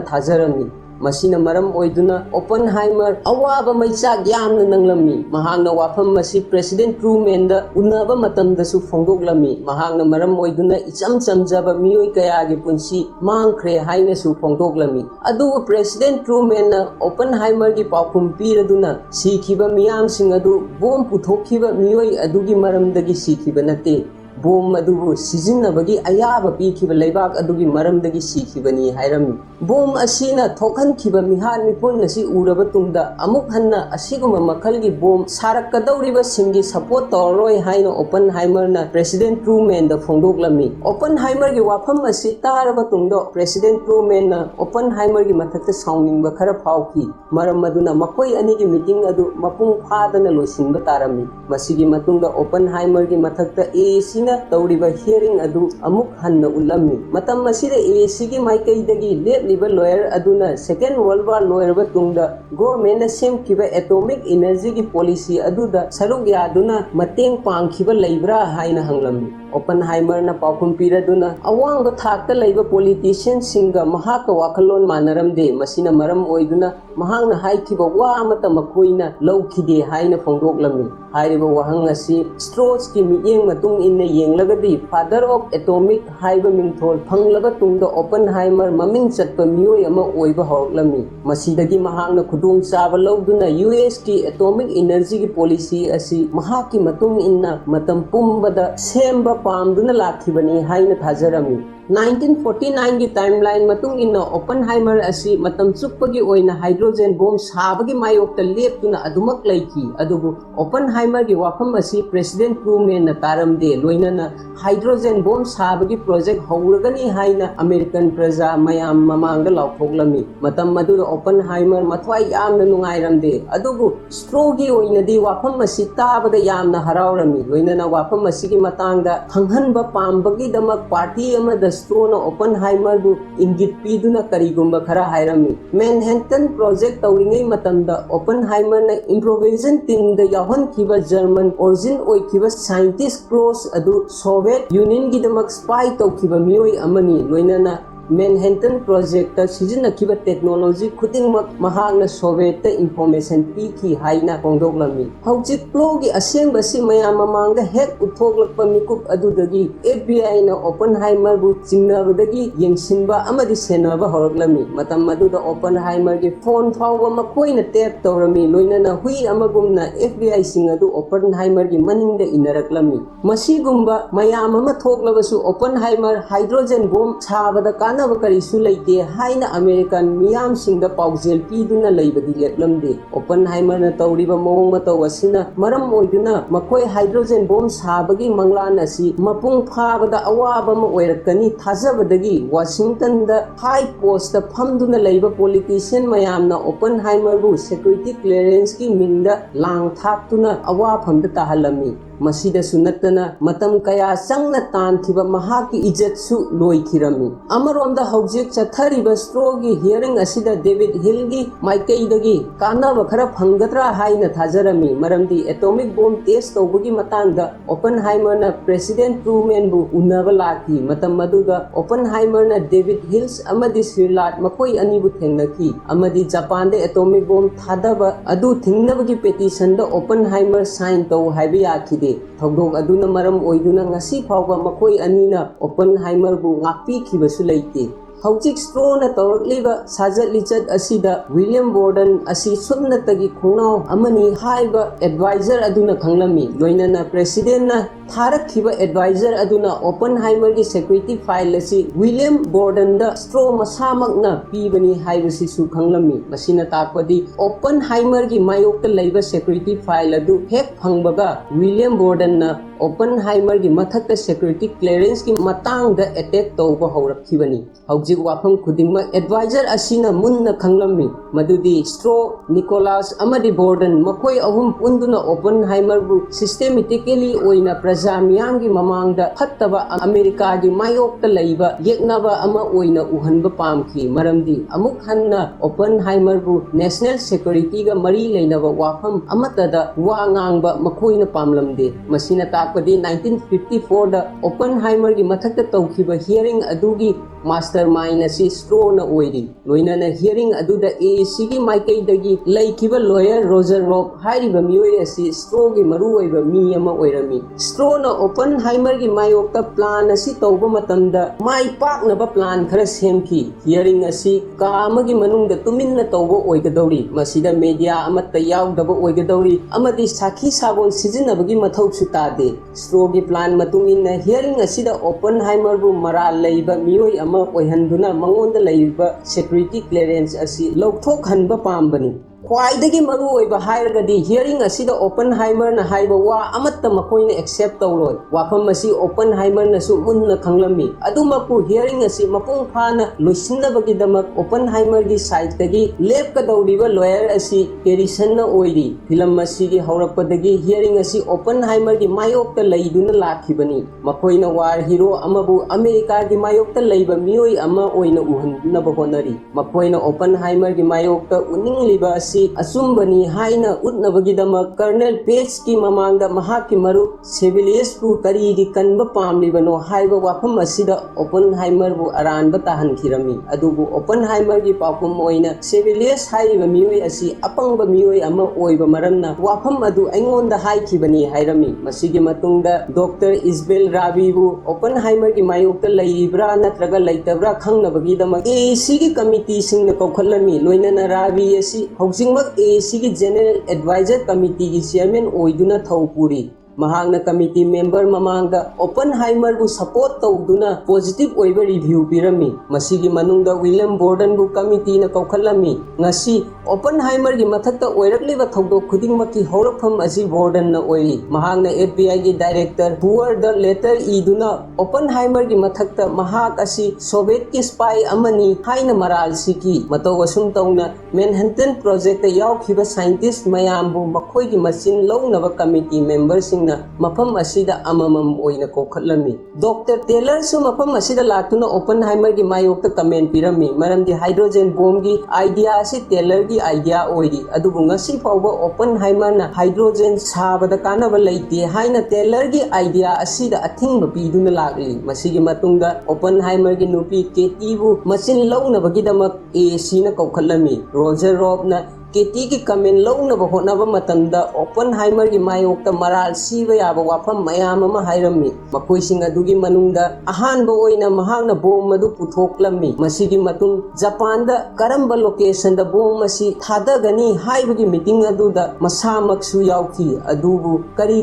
S1: thajarami masina maram oiduna Oppenheimer awaba maichak yamna nanglami mahangna wafam masi President Truman da unaba matamda su phongdoklami mahangna maram oiduna icham chamjaba miyoi kayagi punsi mangkhre haina su phongdoklami adu President Truman na Oppenheimer gi paukhum piraduna sikhiba miyamsing adu bom puthokhiba miyoi adugi maramdagi sikhiba nate bom adubu sijinnabagi ayaba pikhiba leibak adugi maramdagi sikhibani hairami bom asina thokhankhiba mihan mipun asi uraba tungda amuk hanna asiguma makhalgi bom sarakadauriba singi support toroi haina Oppenheimer na President Truman da phongdoklami Oppenheimer gi wafam asi taraba tungda President Truman na Oppenheimer gi mathakta sauningba khara phauki maram maduna makoi ani gi meeting adu mapung phadana losinba tarami masigi matungda Oppenheimer gi mathakta AC तौरीबा hearing अदु अमुक हन्ना उल्लम्मी मतम मसिदे एसीगी माइकैदगी लेबलिबा लॉयर अदुना सेकेंड वर्ल्ड वार लॉयर तुंगदा गवर्नमेंट ना सेमखिबा एटॉमिक एनर्जी की पॉलिसी अदुदा सरुक यादुना मतेंग पांगखिबा लैब्रा हाइना हंगलम्मी Oppenheimer na paukhum piraduna awang thakta laiba politician singa mahaka wakhalon manaramde masina maram oiduna mahangna haikhiba wa amata makoina lawkhide haina phongdoklami hairiba wahang asi Strauss ki miyeng matung inna yenglagadi father of atomic haiba mingthol phanglaba tungda Oppenheimer maming chatpa miyoi ama oiba horoklami masidagi mahangna khudung chaba lawduna US ki atomic energy ki policy asi mahaki matung inna matam pumbada semba पामदुना लाखिबनी हाइना थाजरमी 1949 की timeline मतुंग इन्ना Oppenheimer asi matam chukpagi oina hydrogen bomb sabagi mayokta leptuna adumak laiki adubu Oppenheimer gi wafam asi President Truman na taramde loinana hydrogen bomb sabagi project hawragani haina American praja mayam mamangda laukhoklami matam madu Oppenheimer mathwai yamna nungairamde adubu strogi oina di wafam asi tabada yamna haraurami loinana wafam asi gi matangda hanghanba pambagi damak party amada Strona Oppenheimer bu ingit piduna karigumba khara hairami Manhattan project tawringai matamda Oppenheimer na improvisation team da yahan khiba German origin oi khiba scientist Cross adu Soviet Union gi damak spy tawkhiba miyoi amani loinana Manhattan project ta sizinakhiba technology khudingmak mahangna Soviet ta information pikhi haina phongdoklami hauchik plogi asengba si mayam mamangda hek uthoklakpa mikup adudagi FBI na Oppenheimer bu chingnabadagi yengsinba amadi senaba horoklami matam maduda Oppenheimer gi phone phawba makoina tap tawrami loinana hui amagumna FBI sing adu Oppenheimer gi maningda inaraklami masigumba mayam ama thoklabasu Oppenheimer hydrogen bomb chabada karisu laite haina American miyam singda paujel piduna laibadi leplamde Oppenheimer na tawriba mawong mataw asina maram oiduna makoi hydrogen bomb sabagi manglan asi mapung phabada awaba ma oirakani thajabadagi Washington da high post da phamduna laiba politician mayamna Oppenheimer bu security clearance ki mingda lang thaptuna awafamda tahalami masida sunatana matam kaya sangna tanthiba mahaki ijat su loikhirami amaronda hojik chathariba strogi hearing asida David Hill gi maikaidagi kanaba khara phangatra haina thajarami maramdi atomic bomb test tawbugi matangda Oppenheimer na President Truman bu unaba laki matam maduga Oppenheimer na David Hills amadi Sirlat makoi ani bu thengnaki amadi Japan de atomic bomb thadaba adu thingnabagi petition da Oppenheimer sign taw haibi yakhi thogdok aduna maram oiduna ngasi phawba makoi anina Oppenheimer bu ngakpi khibasu leite hauchik Strona tawrakliba sajat lichat asida William Borden asi sumnatagi khungnau amani haiba advisor aduna khanglami loinana president na tharakhiba advisor aduna Oppenheimer gi security file asi William Borden da Stro masamakna pibani haibasi su khanglami masina takpadi Oppenheimer gi mayokta laiba security file adu hek phangbaga William Borden na Oppenheimer gi mathakta security clearance ki matang da attack tawba hawrakhibani ꯍꯧꯖꯤꯛ ꯋꯥꯐꯝ ꯈꯨꯗꯤꯡꯃꯛ adviser ꯑꯁꯤꯅ ꯃꯨꯟꯅ ꯈꯪꯂꯝꯃꯤ ꯃꯗꯨꯗꯤ ꯁ꯭ꯇ꯭ꯔꯣ, ꯅꯤꯀꯣꯂꯥꯁ ꯑꯃꯗꯤ Borden ꯃꯈꯣꯏ ꯑꯍꯨꯝ ꯄꯨꯟꯗꯨꯅ ꯑꯣꯄꯟꯍꯥꯏꯃꯔꯕꯨ ꯁꯤꯁꯇꯦꯃꯦꯇꯤꯀꯦꯂꯤ ꯑꯣꯏꯅ ꯄ꯭ꯔꯖꯥ ꯃꯤꯌꯥꯝꯒꯤ ꯃꯃꯥꯡꯗ ꯐꯠꯇꯕ ꯑꯃꯦꯔꯤꯀꯥꯒꯤ ꯃꯥꯌꯣꯛꯇ ꯂꯩꯕ ꯌꯦꯛꯅꯕ ꯑꯃ ꯑꯣꯏꯅ ꯎꯍꯟꯕ ꯄꯥꯝꯈꯤ ꯃꯔꯝꯗꯤ ꯑꯃꯨꯛ ꯍꯟꯅ ꯑꯣꯄꯟꯍꯥꯏꯃꯔꯕꯨ ꯅꯦꯁꯅꯦꯜ ꯁꯦꯀ꯭ꯌꯨꯔꯤꯇꯤꯒ ꯃꯔꯤ ꯂꯩꯅꯕ ꯋꯥꯐꯝ ꯑꯃꯠꯇꯗ ꯋꯥ ꯉꯥꯡꯕ ꯃꯈꯣꯏꯅ ꯄꯥꯝꯂꯝꯗꯦ꯫ ꯃꯁꯤꯅ ꯇꯥꯛꯄꯗꯤ 1954ꯗ ꯑꯣꯄꯟꯍꯥꯏꯃꯔꯒꯤ ꯃꯊꯛꯇ ꯇꯧꯈꯤꯕ ꯍꯤꯌꯔꯤꯡ ꯑꯗꯨꯒꯤ ꯃꯥꯁꯇꯔꯃꯥꯏꯟ ꯑꯁꯤ ꯁ꯭ꯇ꯭ꯔꯣꯅ ꯑꯣꯏꯔꯤ꯫ ꯂꯣꯏꯅꯅ ꯍꯤꯌꯔꯤꯡ ꯑꯗꯨꯗ ꯑꯦꯑꯦꯁꯤꯒꯤ ꯃꯥꯏꯀꯩꯗꯒꯤ ꯂꯩꯈꯤꯕ ꯂꯣꯌꯔ ꯔꯣꯖꯔ ꯔꯣꯕ ꯍꯥꯏꯔꯤꯕ ꯃꯤꯑꯣꯏ ꯑꯁꯤ ꯁ꯭ꯇ꯭ꯔꯣꯒꯤ ꯃꯔꯨꯑꯣꯏꯕ ꯃꯤ ꯑꯃ ꯑꯣꯏꯔꯝꯃꯤ꯫ ꯁ꯭ꯇ꯭ꯔꯣꯅ ꯑꯣꯄꯟꯍꯥꯏꯃꯔꯒꯤ ꯃꯥꯌꯣꯛꯇ ꯄ꯭ꯂꯥꯟ ꯑꯁꯤ ꯇꯧꯕ ꯃꯇꯝꯗ ꯃꯥꯏ ꯄꯥꯛꯅꯕ ꯄ꯭ꯂꯥꯟ ꯈꯔ ꯁꯦꯝꯈꯤ꯫ ꯍꯤꯌꯔꯤꯡ ꯑꯁꯤ ꯀꯥ ꯑꯃꯒꯤ ꯃꯅꯨꯡꯗ ꯇꯨꯃꯤꯟꯅ ꯇꯧꯕ ꯑꯣꯏꯒꯗꯧꯔꯤ, ꯃꯁꯤꯗ ꯃꯤꯗꯤꯌꯥ ꯑꯃꯠꯇ ꯌꯥꯎꯗꯕ ꯑꯣꯏꯒꯗꯧꯔꯤ ꯑꯃꯗꯤ ꯁꯥꯈꯤ ꯁꯥꯕꯣꯟ ꯁꯤꯖꯤꯟꯅꯕꯒꯤ ꯃꯊꯧꯁꯨ ꯇꯥꯗꯦ꯫ ꯁ꯭ꯇ꯭ꯔꯣꯒꯤ ꯄ꯭ꯂꯥꯟ ꯃꯇꯨꯡ ꯏꯟꯅ ꯍꯤꯌꯔꯤꯡ ꯑꯁꯤꯗ ꯑꯣꯄꯟꯍꯥꯏꯃꯔꯕꯨ ꯃꯔꯥꯜ ꯂꯩꯕ ꯃꯤꯑꯣꯏ ꯑꯃ ꯑꯣꯏꯍꯟꯗꯨꯅ ꯃꯉꯣꯟꯗ ꯂꯩꯔꯤꯕ ꯁꯦꯀ꯭ꯌꯨꯔꯤꯇꯤ ꯀ꯭ꯂꯤꯌꯔꯦꯟꯁ ꯑꯁꯤ ꯂꯧꯊꯣꯛꯍꯟꯕ ꯄꯥꯝꯕꯅꯤ꯫ ꯈ꯭ꯋꯥꯏꯗꯒꯤ ꯃꯔꯨꯑꯣꯏꯕ ꯍꯥꯏꯔꯒꯗꯤ ꯍꯤꯌꯔꯤꯡ ꯑꯁꯤꯗ ꯑꯣꯄꯟꯍꯥꯏꯃꯔꯅ ꯍꯥꯏꯕ ꯋꯥ ꯑꯃꯠꯇ ꯃꯈꯣꯏꯅ ꯑꯦꯛꯁꯦꯞ ꯇꯧꯔꯣꯏ꯫ ꯋꯥꯐꯝ ꯑꯁꯤ ꯑꯣꯄꯟꯍꯥꯏꯃꯔꯅꯁꯨ ꯃꯨꯟꯅ ꯈꯪꯂꯝꯃꯤ꯫ ꯑꯗꯨꯃꯛꯄꯨ ꯍꯤꯌꯔꯤꯡ ꯑꯁꯤ ꯃꯄꯨꯡ ꯐꯥꯅ ꯂꯣꯏꯁꯤꯟꯅꯕꯒꯤꯗꯃꯛ ꯑꯣꯄꯟꯍꯥꯏꯃꯔꯒꯤ ꯁꯥꯏꯠꯇꯒꯤ ꯂꯦꯞꯀꯗꯧꯔꯤꯕ ꯂꯣꯌꯔ ꯑꯁꯤ ꯍꯦꯔꯤꯁꯟꯅ ꯑꯣꯏꯔꯤ꯫ ꯐꯤꯂꯝ ꯑꯁꯤꯒꯤ ꯍꯧꯔꯛꯄꯗꯒꯤ ꯍꯤꯌꯔꯤꯡ ꯑꯁꯤ ꯑꯣꯄꯟꯍꯥꯏꯃꯔꯒꯤ ꯃꯥꯌꯣꯛꯇ ꯂꯩꯗꯨꯅ ꯂꯥꯛꯈꯤꯕꯅꯤ꯫ ꯃꯈꯣꯏꯅ ꯋꯥꯔ ꯍꯤꯔꯣ ꯑꯃꯕꯨ ꯑꯃꯦꯔꯤꯀꯥꯒꯤ ꯃꯥꯌꯣꯛꯇ ꯂꯩꯕ ꯃꯤꯑꯣꯏ ꯑꯃ ꯑꯣꯏꯅ ꯎꯍꯟꯅꯕ ꯍꯣꯠꯅꯔꯤ꯫ ꯃꯈꯣꯏꯅ ꯑꯣꯄꯟꯍꯥꯏꯃꯔꯒꯤ ꯃꯥꯌꯣꯛꯇ ꯎꯠꯅꯤꯡꯂꯤꯕ ꯑꯁꯤ ꯑꯆꯨꯝꯕꯅꯤ ꯍꯥꯏꯅ ꯎꯠꯅꯕꯒꯤꯗꯃꯛ ꯀꯔꯅꯦꯜ ꯄꯦꯖꯀꯤ ꯃꯃꯥꯡꯗ ꯃꯍꯥꯛꯀꯤ ꯃꯔꯨꯞ ꯁꯦꯕꯤꯂꯤꯌꯁꯄꯨ ꯀꯔꯤꯒꯤ ꯀꯟꯕ ꯄꯥꯝꯂꯤꯕꯅꯣ ꯍꯥꯏꯕ ꯋꯥꯐꯝ ꯑꯁꯤꯗ ꯑꯣꯄꯟꯍꯥꯏꯃꯔꯕꯨ ꯑꯔꯥꯟꯕ ꯇꯥꯍꯟꯈꯤꯔꯝꯃꯤ꯫ ꯑꯗꯨꯕꯨ ꯑꯣꯄꯟꯍꯥꯏꯃꯔꯒꯤ ꯄꯥꯎꯈꯨꯝ ꯑꯣꯏꯅ ꯁꯦꯕꯤꯂꯤꯌꯁ ꯍꯥꯏꯔꯤꯕ ꯃꯤꯑꯣꯏ ꯑꯁꯤ ꯑꯄꯪꯕ ꯃꯤꯑꯣꯏ ꯑꯃ ꯑꯣꯏꯕ ꯃꯔꯝꯅ ꯋꯥꯐꯝ ꯑꯗꯨ ꯑꯩꯉꯣꯟꯗ ꯍꯥꯏꯈꯤꯕꯅꯤ ꯍꯥꯏꯔꯝꯃꯤ꯫ ꯃꯁꯤꯒꯤ ꯃꯇꯨꯡꯗ ꯗꯣꯛꯇꯔ ꯏꯁꯕꯦꯜ ꯔꯥꯕꯤꯕꯨ ꯑꯣꯄꯟꯍꯥꯏꯃꯔꯒꯤ ꯃꯥꯌꯣꯛꯇ ꯂꯩꯔꯤꯕ꯭ꯔꯥ ꯅꯠꯇ꯭ꯔꯒ ꯂꯩꯇꯕ꯭ꯔꯥ ꯈꯪꯅꯕꯒꯤꯗꯃꯛ ꯑꯦꯑꯦꯁꯤꯒꯤ ꯀꯃꯤꯇꯤꯁꯤꯡꯅ ꯀꯧꯈꯠꯂꯝꯃꯤ꯫ ꯂꯣꯏꯅꯅ ꯔꯥꯕꯤ ꯑꯁꯤ ꯍꯧꯖꯤꯛꯃꯛ ꯑꯦꯑꯦꯁꯤꯒꯤ ꯖꯦꯅꯔꯦꯜ ꯑꯦꯗꯚꯥꯏꯖꯔ ꯀꯃꯤꯇꯤꯒꯤ ꯆꯦꯌꯔꯃꯦꯟ ꯑꯣꯏꯗꯨꯅ ꯊꯧ ꯄꯨꯔꯤ꯫ ꯃꯍꯥꯛꯅ ꯀꯃꯤꯇꯤ ꯃꯦꯝꯕꯔ ꯃꯃꯥꯡꯗ ꯑꯣꯄꯟꯍꯥꯏꯃꯔꯕꯨ ꯁꯄꯣꯔꯠ ꯇꯧꯗꯨꯅ ꯄꯣꯖꯤꯇꯤꯚ ꯑꯣꯏꯕ ꯔꯤꯚ꯭ꯌꯨ ꯄꯤꯔꯝꯃꯤ꯫ ꯃꯁꯤꯒꯤ ꯃꯅꯨꯡꯗ ꯋꯤꯂꯤꯌꯝ ꯕꯣꯔꯗꯟꯕꯨ ꯀꯃꯤꯇꯤꯅ ꯀꯧꯈꯠꯂꯝꯃꯤ꯫ ꯉꯁꯤ ꯑꯣꯄꯟꯍꯥꯏꯃꯔꯒꯤ ꯃꯊꯛꯇ ꯑꯣꯏꯔꯛꯂꯤꯕ ꯊꯧꯗꯣꯛ ꯈꯨꯗꯤꯡꯃꯛꯀꯤ ꯍꯧꯔꯛꯐꯝ ꯑꯁꯤ ꯕꯣꯔꯗꯟꯅ ꯑꯣꯏꯔꯤ꯫ ꯃꯍꯥꯛꯅ ꯑꯦꯐꯕꯤꯑꯥꯏꯒꯤ ꯗꯥꯏꯔꯦꯛꯇꯔ ꯍꯨꯋꯔꯗ ꯂꯦꯇꯔ ꯏꯗꯨꯅ ꯑꯣꯄꯟꯍꯥꯏꯃꯔꯒꯤ ꯃꯊꯛꯇ ꯃꯍꯥꯛ ꯑꯁꯤ ꯁꯣꯚꯤꯌꯦꯠꯀꯤ ꯁ꯭ꯄꯥꯏ ꯑꯃꯅꯤ ꯍꯥꯏꯅ ꯃꯔꯥꯜ ꯁꯤꯈꯤ꯫ ꯃꯇꯧ ꯑꯁꯨꯝ ꯇꯧꯅ ꯃꯦꯟꯍꯟꯇꯟ ꯄ꯭ꯔꯣꯖꯦꯛꯇ ꯌꯥꯎꯈꯤꯕ ꯁꯥꯏꯟꯇꯤꯁꯠ ꯃꯌꯥꯝꯕꯨ ꯃꯈꯣꯏꯒꯤ ꯃꯆꯤꯟ ꯂꯧꯅꯕ ꯀꯃꯤꯇꯤ ꯃꯦꯝꯕꯔꯁꯤꯡꯅꯃꯐꯝ ꯑꯁꯤꯗ ꯑꯃꯃꯝ ꯑꯣꯏꯅ ꯀꯧꯈꯠꯂꯝꯃꯤ꯫ ꯗꯣꯛꯇꯔ ꯇꯦꯂꯔꯁꯨ ꯃꯐꯝ ꯑꯁꯤꯗ ꯂꯥꯛꯇꯨꯅ ꯑꯣꯄꯟꯍꯥꯏꯃꯔꯒꯤ ꯃꯥꯌꯣꯛꯇ ꯀꯃꯦꯟ ꯄꯤꯔꯝꯃꯤ ꯃꯔꯝꯗꯤ ꯍꯥꯏꯗ꯭ꯔꯣꯖꯦꯟ ꯕꯣꯝꯕꯒꯤ ꯑꯥꯏꯗꯤꯌꯥ ꯑꯁꯤ ꯇꯦꯂꯔꯒꯤ ꯑꯥꯏꯗꯤꯌꯥ ꯑꯣꯏꯔꯤ꯫ ꯑꯗꯨꯕꯨ ꯉꯁꯤ ꯐꯥꯎꯕ ꯑꯣꯄꯟꯍꯥꯏꯃꯔꯅ ꯍꯥꯏꯗ꯭ꯔꯣꯖꯦꯟ ꯁꯥꯕꯗ ꯀꯥꯟꯅꯕ ꯂꯩꯇꯦ ꯍꯥꯏꯅ ꯇꯦꯂꯔꯒꯤ ꯑꯥꯏꯗꯤꯌꯥ ꯑꯁꯤꯗ ꯑꯊꯤꯡꯕ ꯄꯤꯗꯨꯅ ꯂꯥꯛꯂꯤ꯫ ꯃꯁꯤꯒꯤ ꯃꯇꯨꯡꯗ ꯑꯣꯄꯟꯍꯥꯏꯃꯔꯒꯤ ꯅꯨꯄꯤ ꯀꯦꯇꯤꯕꯨ ꯃꯆꯤꯟ ꯂꯧꯅꯕꯒꯤꯗꯃꯛ ꯑꯦꯑꯦꯁꯤꯅ ꯀꯧꯈꯠꯂꯝꯃꯤ꯫ ꯔꯣꯖꯔ ꯔꯣꯕꯅ ꯀꯦꯇꯤꯒꯤ ꯀꯃꯦꯟ ꯂꯧꯅꯕ ꯍꯣꯠꯅꯕ ꯃꯇꯝꯗ ꯑꯣꯄꯟꯍꯥꯏꯃꯔꯒꯤ ꯃꯥꯌꯣꯛꯇ ꯃꯔꯥꯜ ꯁꯤꯕ ꯌꯥꯕ ꯋꯥꯐꯝ ꯃꯌꯥꯝ ꯑꯃ ꯍꯥꯏꯔꯝꯃꯤ꯫ ꯃꯈꯣꯏꯁꯤꯡ ꯑꯗꯨꯒꯤ ꯃꯅꯨꯡꯗ ꯑꯍꯥꯟꯕ ꯑꯣꯏꯅ ꯃꯍꯥꯛꯅ ꯕꯣꯝ ꯑꯗꯨ ꯄꯨꯊꯣꯛꯂꯝꯃꯤ꯫ ꯃꯁꯤꯒꯤ ꯃꯇꯨꯡ ꯖꯄꯥꯟꯗ ꯀꯔꯝꯕ ꯂꯣꯀꯦꯁꯟꯗ ꯕꯣꯝ ꯑꯁꯤ ꯊꯥꯗꯒꯅꯤ ꯍꯥꯏꯕꯒꯤ ꯃꯤꯇꯤꯡ ꯑꯗꯨꯗ ꯃꯁꯥꯃꯛꯁꯨ ꯌꯥꯎꯈꯤ꯫ ꯑꯗꯨꯕꯨ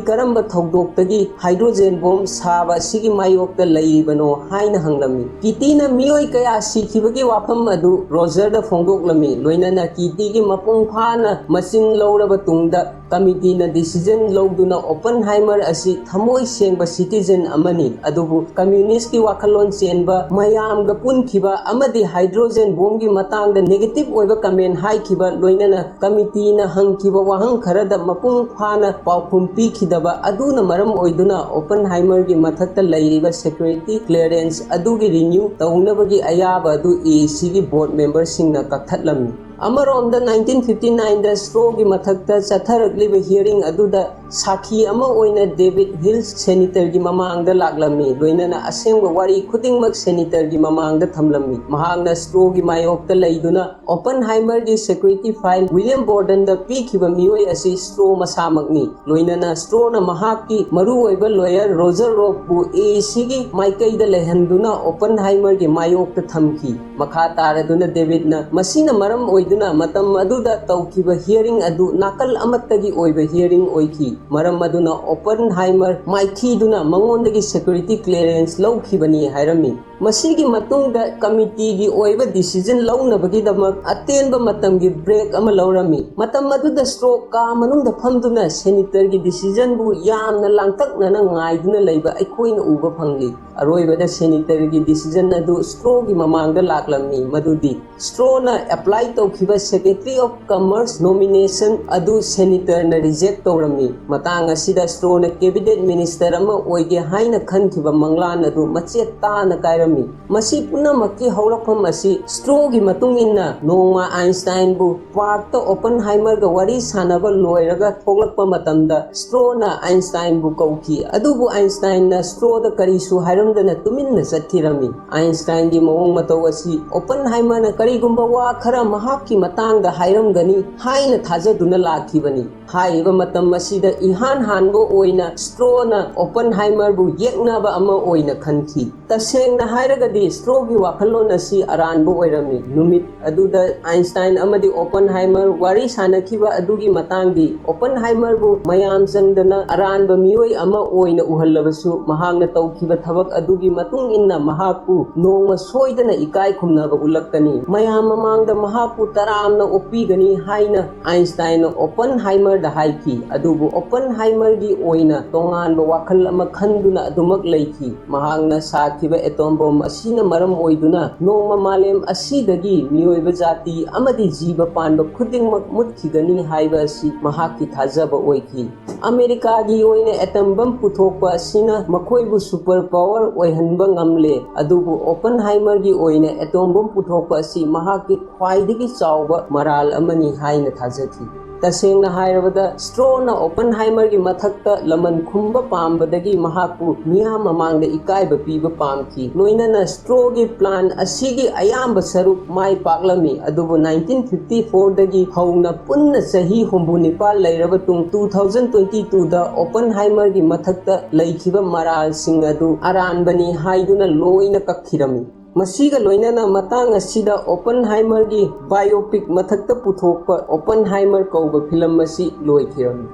S1: ꯀꯔꯝꯕ ꯊꯧꯗꯣꯛꯇꯒꯤ ꯍꯥꯏꯗ꯭ꯔꯣꯖꯦꯟ ꯕꯣꯝ ꯁꯥꯕ ꯑꯁꯤꯒꯤ ꯃꯥꯌꯣꯛꯇ ꯂꯩꯔꯤꯕꯅꯣ ꯍꯥꯏꯅ ꯍꯪꯂꯝꯃꯤ꯫ ꯀꯤꯇꯤꯅ ꯃꯤꯑꯣꯏ ꯀꯌꯥ ꯁꯤꯈꯤꯕꯒꯤ ꯋꯥꯐꯝ ꯑꯗꯨ ꯔꯣꯖꯔꯗ ꯐꯣꯡꯗꯣꯛꯂꯝꯃꯤ꯫ ꯂꯣꯏꯅꯅ ꯀꯤꯇꯤꯒꯤ ꯃꯄꯨꯡ ꯐꯥꯅ ꯃꯆꯤꯟ ꯂꯧꯔꯕ ꯇꯨꯡꯗ ꯀꯃꯤꯇꯤꯅ ꯗꯤꯁꯤꯖꯟꯂꯧꯗꯨꯅ ꯑꯣꯄꯟꯍꯥꯏꯃꯔ ꯑꯁꯤ ꯊꯃꯣꯏ ꯁꯦꯡꯕ ꯁꯤꯇꯤꯖꯦꯟ ꯑꯃꯅꯤ ꯑꯗꯨꯕꯨ ꯀꯝꯃ꯭ꯌꯨꯅꯤꯁ꯭टꯀꯤ ꯋꯥꯈꯜꯂꯣꯟ ꯆꯦꯟꯕ ꯃꯌꯥꯝꯒ ꯄꯨꯟꯈꯤꯕ ꯑꯃꯗꯤ ꯍꯥꯏꯗ꯭ꯔꯣꯖꯦꯟ ꯕꯣꯝꯒꯤ ꯃꯇꯥꯡꯗ ꯅꯦꯒꯦꯇꯤꯚ ꯑꯣꯏꯕ ꯀꯃꯦꯟ ꯍꯥꯏꯈꯤꯕ ꯂꯣꯏꯅꯅ ꯀꯃꯤꯇꯤꯅ ꯍꯪꯈꯤꯕ ꯋꯥꯍꯪ ꯈꯔꯗ ꯃꯄꯨꯡ ꯐꯥꯅ ꯄꯥꯎꯈꯨꯝ ꯄꯤꯈꯤꯗꯕ ꯑꯗꯨꯅ ꯃꯔꯝ ꯑꯣꯏꯗꯨꯅ ꯑꯣꯄꯟꯍꯥꯏꯃꯔꯒꯤ ꯃꯊꯛꯇ ꯂꯩꯔꯤꯕ ꯁꯦꯀ꯭ꯌꯨꯔꯤꯇꯤ ꯀ꯭ꯂꯤꯌꯔꯦꯟꯁ ꯑꯗꯨꯒꯤ ꯔꯤꯅ꯭ꯌꯨ ꯇꯧꯅꯕꯒꯤ ꯑꯌꯥꯕ ꯑꯗꯨ ꯑꯦꯑꯦꯁꯤꯒꯤ ꯕꯣꯔꯗ ꯃꯦꯝꯕꯔꯁꯤꯡꯅ ꯀꯛꯊꯠꯂꯝꯃꯤ꯫ ꯑꯃꯔꯣꯝꯗ 1959ꯗ ꯁ꯭ꯇ꯭ꯔꯣꯒꯤ ꯃꯊꯛꯇ ꯆꯠꯊꯔꯛꯂꯤꯕ ꯍꯤꯌꯔꯤꯡ ꯑꯗꯨꯗ ꯁꯥꯈꯤ ꯑꯃ ꯑꯣꯏꯅ ꯗꯦꯕꯤꯗ ꯍꯤꯜꯁ ꯁꯦꯅꯤꯇꯔꯒꯤ ꯃꯃꯥꯡꯗ ꯂꯥꯛꯂꯝꯃꯤ꯫ ꯂꯣꯏꯅꯅ ꯑꯁꯦꯡꯕ ꯋꯥꯔꯤ ꯈꯨꯗꯤꯡꯃꯛ ꯁꯦꯅꯤꯇꯔꯒꯤ ꯃꯃꯥꯡꯗ ꯊꯝꯂꯝꯃꯤ꯫ ꯃꯍꯥꯛꯅ ꯁ꯭ꯇ꯭ꯔꯣꯒꯤ ꯃꯥꯌꯣꯛꯇ ꯂꯩꯗꯨꯅ ꯑꯣꯄꯟꯍꯥꯏꯃꯔꯒꯤ ꯁꯦꯀ꯭ꯌꯨꯔꯤꯇꯤ ꯐꯥꯏꯜ ꯋꯤꯂꯤꯌꯝ ꯕꯣꯔꯗꯟꯗ ꯄꯤꯈꯤꯕ ꯃꯤꯑꯣꯏ ꯑꯁꯤ ꯁ꯭ꯇ꯭ꯔꯣ ꯃꯁꯥꯃꯛꯅꯤ꯫ ꯂꯣꯏꯅꯅ ꯁ꯭ꯇ꯭ꯔꯣꯅ ꯃꯍꯥꯛꯀꯤ ꯃꯔꯨꯑꯣꯏꯕ ꯂꯣꯌꯔ ꯔꯣꯖꯔ ꯔꯣꯕꯄꯨ ꯑꯦꯑꯦꯁꯤꯒꯤ ꯃꯥꯏꯀꯩꯗ ꯂꯩꯍꯟꯗꯨꯅ ꯑꯣꯄꯟꯍꯥꯏꯃꯔꯒꯤ ꯃꯥꯌꯣꯛꯇ ꯊꯝꯈꯤ꯫ ꯃꯈꯥ ꯇꯥꯔꯗꯨꯅ ꯗꯦꯕꯤꯗꯅ ꯃꯁꯤꯅ ꯃꯔꯝ ꯑꯣꯏꯗꯨꯅ ꯃꯇꯝ ꯑꯗꯨꯗ ꯇꯧꯈꯤꯕ ꯍꯤꯌꯔꯤꯡ ꯑꯗꯨ ꯅꯥꯀꯜ ꯑꯃꯠꯇꯒꯤ ꯑꯣꯏꯕ ꯍꯤꯌꯔꯤꯡ ꯑꯣꯏꯈꯤ꯫ मरम अदुना ओपनहाइमर माइथीदुना मंगोंदगी सिक्योरिटी क्लियरेंस लौखिबनी हायरमी मसीगी मतुंगदा कमिटीगी ओइबा डिसीजन लौनबगीदमक अतेनबा मतमगी ब्रेक अमा लौरमी मतम अदुदा स्ट्रोक का मनुंगदा फमदुना सेनेटरगी डिसीजन बु यामना लांगतकना ngaiduna leiba aikoina uba phangli aroibada senatorगी डिसीजन अदु स्ट्रोगी ममांगदा लाक्लमनी मदुदी स्ट्रोना अप्लाई तौखिबा सेक्रेटरी ऑफ कॉमर्स नॉमिनेशन अदु सेनेटर ना रिजेक्ट तौरमी मतांग असिदा स्ट्रोना कैबिनेट मिनिस्टर अमा ओइगे हाइना खनखिबा मंगलान अदु मचे ताना कायरमी मसी पुनमकी हौरफम असि स्ट्रोगी मतुंगिन्ना नोंमा आइंस्टाइन बु पार्क ओपनहाइमर गा वरी सानबा लोयरगा थोगलकपा मतमदा स्ट्रोना आइंस्टाइन बु कौखी अदुबु आइंस्टाइन ना स्ट्रोदा करीसु हायरमदना तुमिन्ना चथिरमी आइंस्टाइन गी मओंग मतौ असि ओपनहाइमर ना करीगुंबा वा खरा महाकी मतांगदा हायरमगनी हाइना थाजदुना लाखिबनी हाइबा मतम असिदा इहान हानबो ओइना स्ट्रोना ओपनहाइमर बु येकनाबा अमा ओइना खनखी तसेंगना हायरगदी स्ट्रोगी वाखलोन असि अरानबो ओइरमी नुमित अदुदा आइंस्टाइन अमदी ओपनहाइमर वारी सानखिबा अदुगी मतांगी ओपनहाइमर बु मयाम संगदना अरानबा मियोय अमा ओइना उहल्लबसु महांगना तौखिबा थबक अदुगी मतुंग इन्ना महापु नोंमा सोइदना इकाय खुमनाबा उलक्कनी मयाम ममांगदा महापु तरामना ओपीगनी हाइना आइंस्टाइन ओपनहाइमर दा हाइकी अदुबु ओपनहाइमर गी ओइना तोंगानबा वाखल अमा खंदुना अदुमक लेखी महांगना साखिबा एटॉम बॉम्ब असिना मरम ओइदुना नोंमा मालेम असिदगी मियोइबा जाति अमदी जीव पांबा खुदिंगमक मुतखिगनी हाइबा असि महाकी थाजबा ओइकी अमेरिका गी ओइना एटॉम बम पुथोकपा असिना मखोइबु सुपर पावर ओइहनबा ngamle adubu Oppenheimer gi oina atom bomb puthokpa asi mahaki khwaidagi chawba maral amani haina thajaki tasengna hairabada straw na Oppenheimer gi mathakta laman khumba pambadagi mahaku miyam mamangda ikaiba piba pamki loina na straw gi plan asigi ayamba saruk mai paklami adubu 1954 dagi hauna punna sahi humbunipal lairabatung 2022 da Oppenheimer gi mathakta laikhiba maral sing adu aranbani haiduna loina kakhirami मसीगा लोइनना मतंग असिदा Oppenheimer की biopic मथक्ता पुथोकपा Oppenheimer कौबा film असी लोइखिरमी।